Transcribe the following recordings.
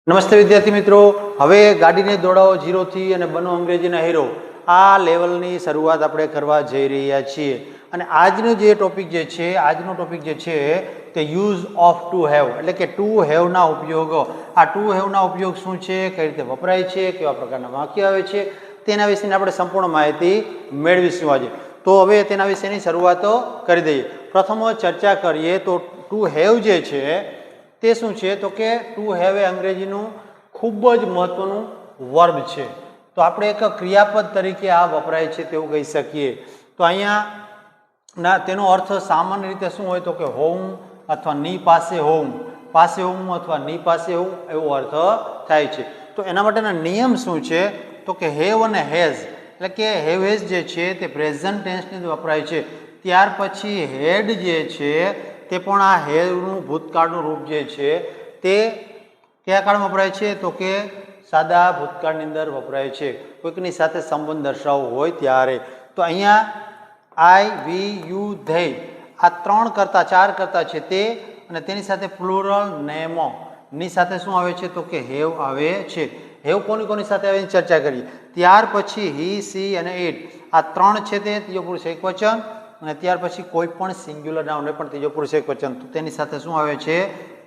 નમસ્તે વિદ્યાર્થી મિત્રો, હવે ગાડીને દોડાવો ઝીરોથી અને બનો અંગ્રેજીના હીરો આ લેવલની શરૂઆત આપણે કરવા જઈ રહ્યા છીએ. અને આજનો જે ટોપિક છે તે યુઝ ઓફ ટુ હેવ એટલે કે ટુ હેવના ઉપયોગો. આ ટુ હેવના ઉપયોગ શું છે, કઈ રીતે વપરાય છે, કેવા પ્રકારના વાક્ય આવે છે, તેના વિશેની આપણે સંપૂર્ણ માહિતી મેળવીશું આજે. તો હવે તેના વિશેની શરૂઆતો કરી દઈએ. પ્રથમ ચર્ચા કરીએ તો ટુ હેવ જે છે તે શું છે, તો કે ટુ હેવ એ અંગ્રેજીનું ખૂબ જ મહત્વનું વર્બ છે. તો આપણે એક ક્રિયાપદ તરીકે આ વપરાય છે તેવું કહી શકીએ. તો અહીંયા તેનો અર્થ સામાન્ય રીતે શું હોય, તો કે હોમ અથવા ની પાસે હોમ, પાસે હોમ અથવા ની પાસે હોમ એવો અર્થ થાય છે. તો એના માટેના નિયમ શું છે, તો કે હેવ અને હેઝ એટલે કે હેવ હેઝ જે છે તે પ્રેઝન્ટ ટેન્સની અંદર વપરાય છે. ત્યાર પછી હેડ જે છે તે પણ આ હેવનું ભૂતકાળનું રૂપ જે છે તે કયા કાળમાં વપરાય છે, તો કે સાદા ભૂતકાળની અંદર વપરાય છે, કોઈકની સાથે સંબંધ દર્શાવવો હોય ત્યારે. તો અહીંયા આઈ, વી, યુ, ધે આ 3 કરતા 4 કરતા છે તે, અને તેની સાથે પ્લુરલ નેમો ની સાથે શું આવે છે, તો કે હેવ આવે છે. હેવ કોની સાથે આવે ચર્ચા કરીએ. ત્યાર પછી હી, સી અને ઇટ આ 3 છે તે ત્રીજો પુરુષ એકવચન, અને ત્યાર પછી કોઈ પણ સિંગ્યુલર નાઉન પણ ત્રીજો પુરુષ એકવચન, તો તેની સાથે શું આવે છે,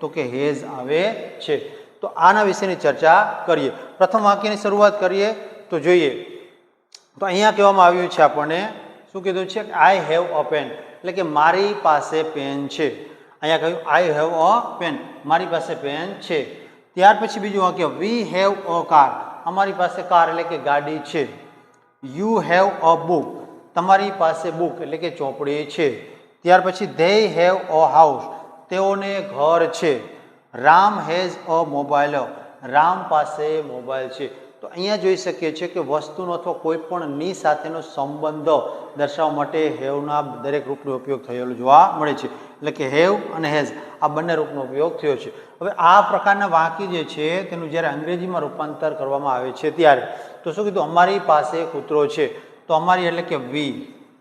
તો કે હેઝ આવે છે. તો આના વિશેની ચર્ચા કરીએ. પ્રથમ વાક્યની શરૂઆત કરીએ તો જોઈએ તો અહીંયા કહેવામાં આવ્યું છે, આપણને શું કીધું છે, આઈ હેવ અ પેન એટલે કે મારી પાસે પેન છે. અહીંયા કહ્યું આઈ હેવ અ પેન, મારી પાસે પેન છે. ત્યાર પછી બીજું વાક્ય વી હેવ અ કાર, અમારી પાસે કાર એટલે કે ગાડી છે. યુ હેવ અ બુક, તમારી પાસે બુક એટલે કે ચોપડી છે. ત્યાર પછી ધે હેવ અ હાઉસ, તેઓને ઘર છે. Ram has a mobile, Ram પાસે મોબાઈલ છે. તો અહીંયા જોઈ શકીએ છીએ કે વસ્તુનો અથવા કોઈ પણ ની સાથેનો સંબંધ દર્શાવવા માટે હેવના દરેક રૂપનો ઉપયોગ થયેલો જોવા મળે છે. એટલે કે હેવ અને હેઝ આ બંને રૂપનો ઉપયોગ થયો છે. હવે આ પ્રકારના વાક્ય જે છે તેનું જ્યારે અંગ્રેજીમાં રૂપાંતર કરવામાં આવે છે ત્યારે તો શું કીધું, અમારી પાસે કૂતરો છે. તો અમારી એટલે કે વી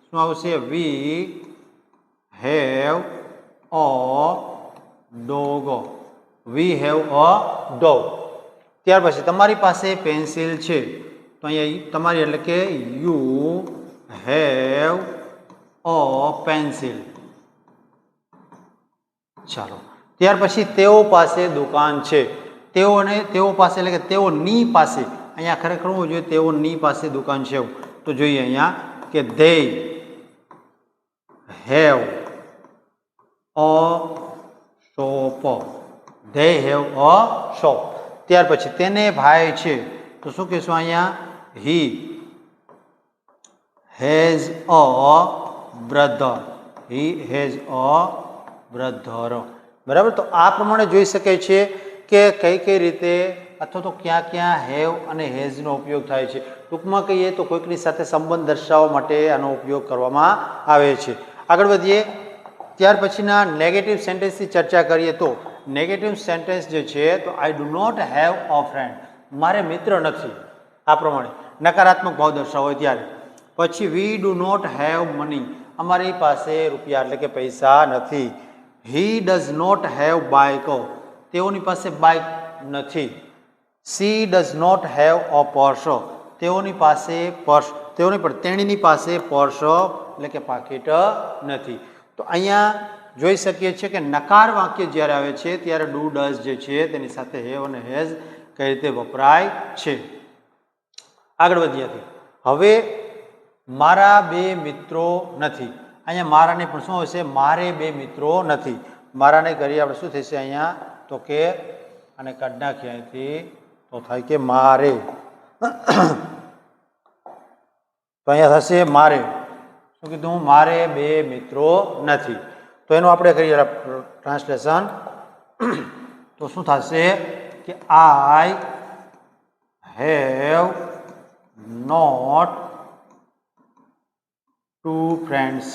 શું આવશે, વી have a dog, V have a dog. ત્યાર પછી તમારી પાસે પેન્સિલ છે. તો અહીંયા તમારી એટલે કે યુ હેવ અ પેન્સિલ. ચાલો, ત્યાર પછી તેઓ પાસે દુકાન છે. તેઓ પાસે એટલે કે તેઓની પાસે, અહીંયા ખરેખર હોવું જોઈએ તેઓની પાસે દુકાન છે. તો જોઈએ અહીંયા કે they have a shop, they have a shop. ત્યાર પછી તેને ભાઈ છે. તો શું કહેશું અહીંયા, he has a brother, he has a brother. બરાબર. તો આ પ્રમાણે જોઈ શકાય છે કે કઈ રીતે અથવા તો ક્યાં હેવ અને હેઝનો ઉપયોગ થાય છે. ટૂંકમાં કહીએ તો કોઈકની સાથે સંબંધ દર્શાવવા માટે આનો ઉપયોગ કરવામાં આવે છે. આગળ વધીએ. ત્યાર પછીના નેગેટિવ સેન્ટેન્સની ચર્ચા કરીએ તો નેગેટિવ સેન્ટેન્સ જે છે તો I do not have a friend, મારે મિત્ર નથી. આ પ્રમાણે નકારાત્મક ભાવ દર્શાવો હોય ત્યારે. પછી we do not have money, અમારી પાસે રૂપિયા એટલે કે પૈસા નથી. He does not have bike, તેઓની પાસે બાઇક નથી. She does not have a purse, તેણીની પાસે પર્સ એટલે કે પાકીટ નથી. તો અહીંયા જોઈ શકીએ છીએ કે નકાર વાક્ય જ્યારે આવે છે ત્યારે ડુ ડઝ જે છે તેની સાથે હેવ અને હેઝ કઈ રીતે વપરાય છે. આગળ વધ્યાથી હવે મારા 2 મિત્રો નથી. અહીંયા મારાને પણ શું હશે, મારે 2 મિત્રો નથી. મારાને કરીએ આપણે શું થશે અહીંયા, તો કે આને કાઢી નાખીએ અહીંથી, તો થાય કે મારે. તો અહીંયા થશે મારે, શું કીધું, મારે 2 મિત્રો નથી. તો એનું આપણે કરીએ ટ્રાન્સલેશન. તો શું થશે કે આઈ હેવ નોટ 2 ફ્રેન્ડ્સ,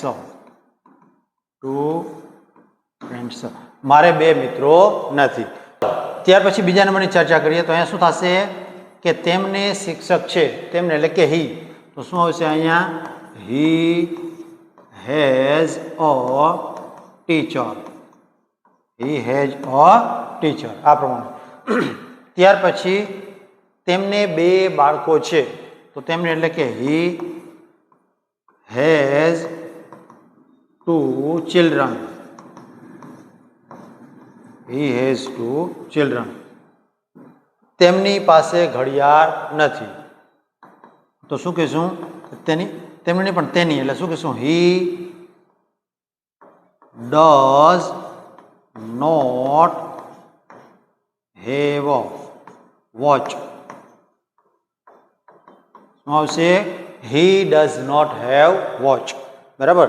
મારે 2 મિત્રો નથી. ત્યાર પછી બીજા નંબરની ચર્ચા કરીએ તો અહીંયા શું થશે કે તેમને શિક્ષક છે. તેમને એટલે કે હી, તો શું આવશે અહીંયા, he has a teacher, he has a teacher. આ પ્રમાણે ત્યાર પછી તેમને 2 બાળકો છે, તો તેમને એટલે કે he has 2 children. He has 2 children. તેમની પાસે ઘડિયાળ નથી. તો શું કહીશું? તેમની પણ તેની એટલે શું કહીશું? He does not have watch. શું આવશે? He does not have watch. બરાબર.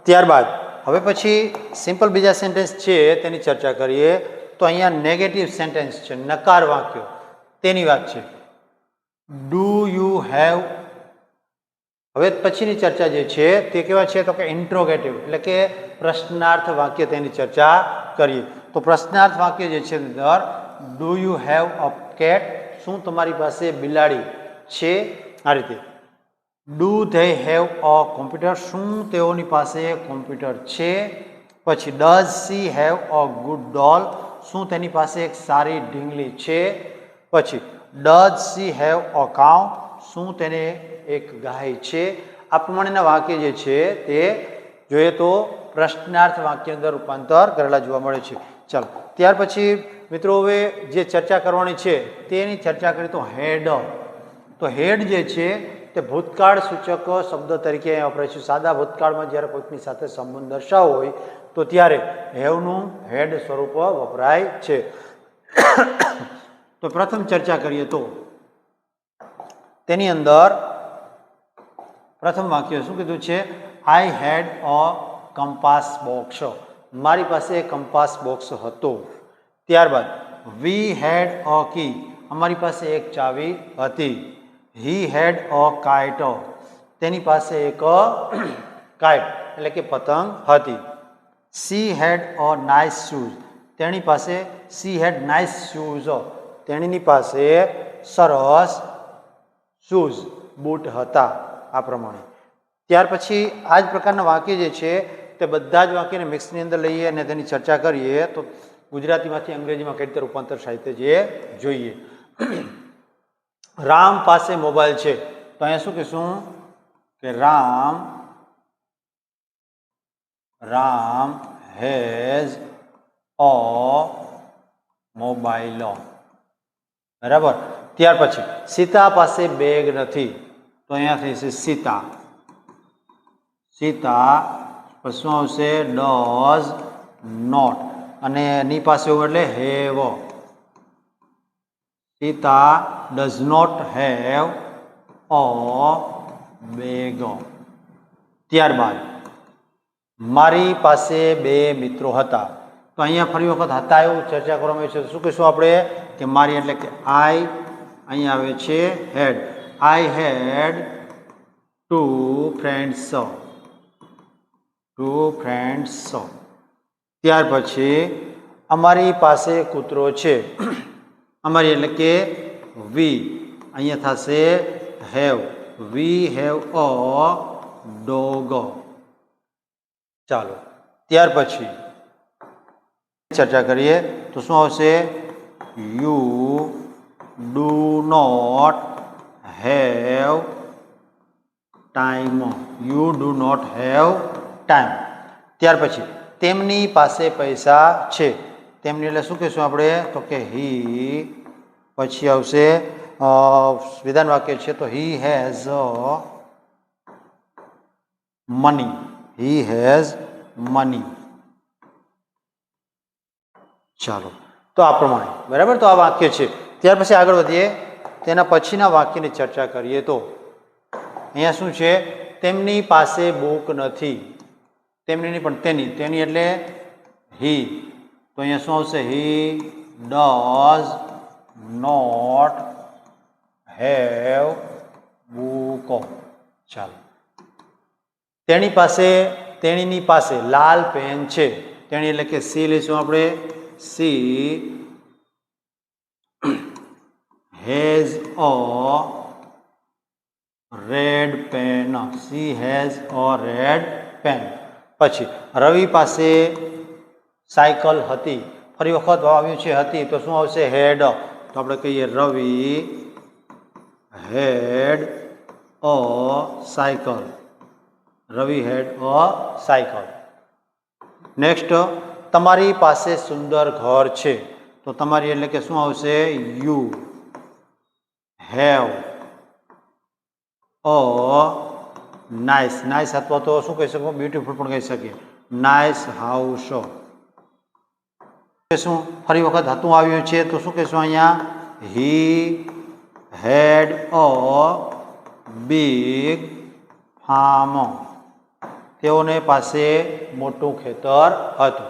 ત્યારબાદ હવે પછી સિમ્પલ બીજા સેન્ટેન્સ છે તેની ચર્ચા કરીએ. તો અહીંયા નેગેટિવ સેન્ટેન્સ છે, નકાર વાક્યો, તેની વાત છે. Do you have. હવે પછીની ચર્ચા જે છે તે કેવા છે? તો કે ઇન્ટ્રોગેટિવ એટલે કે પ્રશ્નાર્થ વાક્ય, તેની ચર્ચા કરીએ. તો પ્રશ્નાર્થ વાક્ય જે છે અંદર do you have a cat. શું તમારી પાસે બિલાડી છે? આ રીતે. Do they have a computer. શું તેઓની પાસે કોમ્પ્યુટર છે? પછી does she have a good doll. શું તેની પાસે એક સારી ઢીંગલી છે? પછી does she have a cow. શું તેને એક ગાય છે? આ પ્રમાણેના વાક્ય જે છે તે જોઈએ તો પ્રશ્નાર્થ વાક્ય અંદર રૂપાંતર કરેલા જોવા મળે છે. ચાલો ત્યાર પછી મિત્રો હવે જે ચર્ચા કરવાની છે તેની ચર્ચા કરીએ તો હેડ. તો હેડ જે છે તે ભૂતકાળ સૂચક શબ્દ તરીકે વપરાય છે. સાદા ભૂતકાળમાં જ્યારે કોઈકની સાથે સંબંધ દર્શાવવો હોય તો ત્યારે હેવનું હેડ સ્વરૂપ વપરાય છે. તો પ્રથમ ચર્ચા કરીએ તો તેની અંદર પ્રથમ વાક્ય શું કીધું છે? આઈ હેડ અ કંપાસ બોક્સ. મારી પાસે કંપાસ બોક્સ હતો. ત્યારબાદ વી હેડ અ કી. અમારી પાસે એક ચાવી હતી. હી હેડ અ કાઇટ. તેની પાસે એક કાઇટ એટલે કે પતંગ હતી. She had a nice shoes. તેની પાસે સી હેડ નાઇસ શૂઝ. તેણીની પાસે સરસ શૂઝ બૂટ હતા. આ પ્રમાણે. ત્યાર પછી આ જ પ્રકારના વાક્ય જે છે તે બધા જ વાક્યને મિક્સની અંદર લઈએ અને તેની ચર્ચા કરીએ તો ગુજરાતીમાંથી અંગ્રેજીમાં કઈ રીતે રૂપાંતર સાહિત્ય જે જોઈએ. રામ પાસે મોબાઈલ છે. તો અહીંયા શું કહીશું? કે રામ હેઝ અ મોબાઈલ. બરાબર. ત્યાર પછી સીતા પાસે બેગ નથી. તો અહીંયા થઈ છે સીતા. પછી શું આવશે? Does not. અને એની પાસે એટલે have. Sita does not have a bag. ત્યારબાદ મારી પાસે 2 મિત્રો હતા. તો અહીંયા ફરી વખત હતા એવું ચર્ચા કરવામાં આવી છે. શું કહીશું આપણે? કે મારી એટલે કે આઈ. અહીંયા આવે છે હેડ. આઈ હેડ 2 ફ્રેન્ડ્સ. 2 ફ્રેન્ડ્સ. ત્યાર પછી અમારી પાસે કૂતરો છે. અમારી એટલે કે વી. અહીંયા થશે have. We have a dog. ચાલો ત્યાર પછી ચર્ચા કરીએ તો શું આવશે? You do not have time. You do not have time. ત્યાર પછી તેમની પાસે પૈસા છે. તેમની એટલે શું કહીશું આપણે? તો કે હી. પછી આવશે વિધાન વાક્ય છે તો he has money. He has money. ચાલો તો આ પ્રમાણે. બરાબર. તો આ વાક્ય છે. ત્યાર પછી આગળ વધીએ. તેના પછીના વાક્યની ચર્ચા કરીએ તો અહીંયા શું છે? તેમની પાસે બુક નથી. તેમની પણ તેની. તેની એટલે હી. તો અહીંયા શું આવશે? He does not have book. ચાલો. તેણીની પાસે લાલ પેન છે. તેણી એટલે કે સી લઈશું આપણે. She has a red pen. She has a red pen. પછી રવિ પાસે સાયકલ હતી. ફરી વખત આવ્યું છે હતી. તો શું આવશે? હેડ. તો આપણે કહીએ રવિ હેડ અ સાયકલ. રવિ હેડ અ સાયકલ. નેક્સ્ટ, તમારી પાસે સુંદર ઘર છે. તો તમારી એટલે કે શું આવશે? You have a nice. Nice અથવા તો શું કહી શકો? બ્યુટીફુલ પણ કહી શકીએ. Nice house. શું ફરી વખત હતું આવ્યું છે તો શું કહેશું અહીંયા? હી હેડ અ બિગ ફાર્મ. તેઓને પાસે મોટું ખેતર હતું.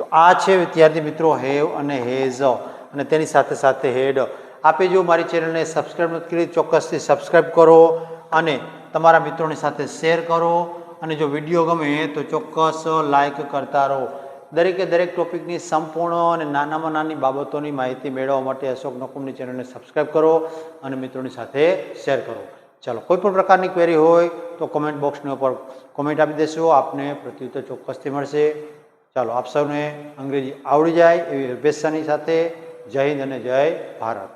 તો આ છે વિદ્યાર્થી મિત્રો હેવ અને હેઝ અને તેની સાથે સાથે હેડ. આપે જો મારી ચેનલને સબસ્ક્રાઈબ નથી કરી ચોક્કસથી સબસ્ક્રાઈબ કરો અને તમારા મિત્રોની સાથે શેર કરો અને જો વિડીયો ગમે તો ચોક્કસ લાઈક કરતા રહો. દરેકે દરેક ટોપિકની સંપૂર્ણ અને નાનામાં નાની બાબતોની માહિતી મેળવવા માટે અશોક નકુમની ચેનલને સબસ્ક્રાઈબ કરો અને મિત્રોની સાથે શેર કરો. ચાલો, કોઈ પણ પ્રકારની ક્વેરી હોય તો કોમેન્ટ બોક્સની ઉપર કોમેન્ટ આપી દેશો. આપને પ્રત્યુત્તર ચોક્કસથી મળશે. ચાલો, આપ સૌને અંગ્રેજી આવડી જાય એવી અભ્યસની સાથે જય હિન્દ અને જય ભારત.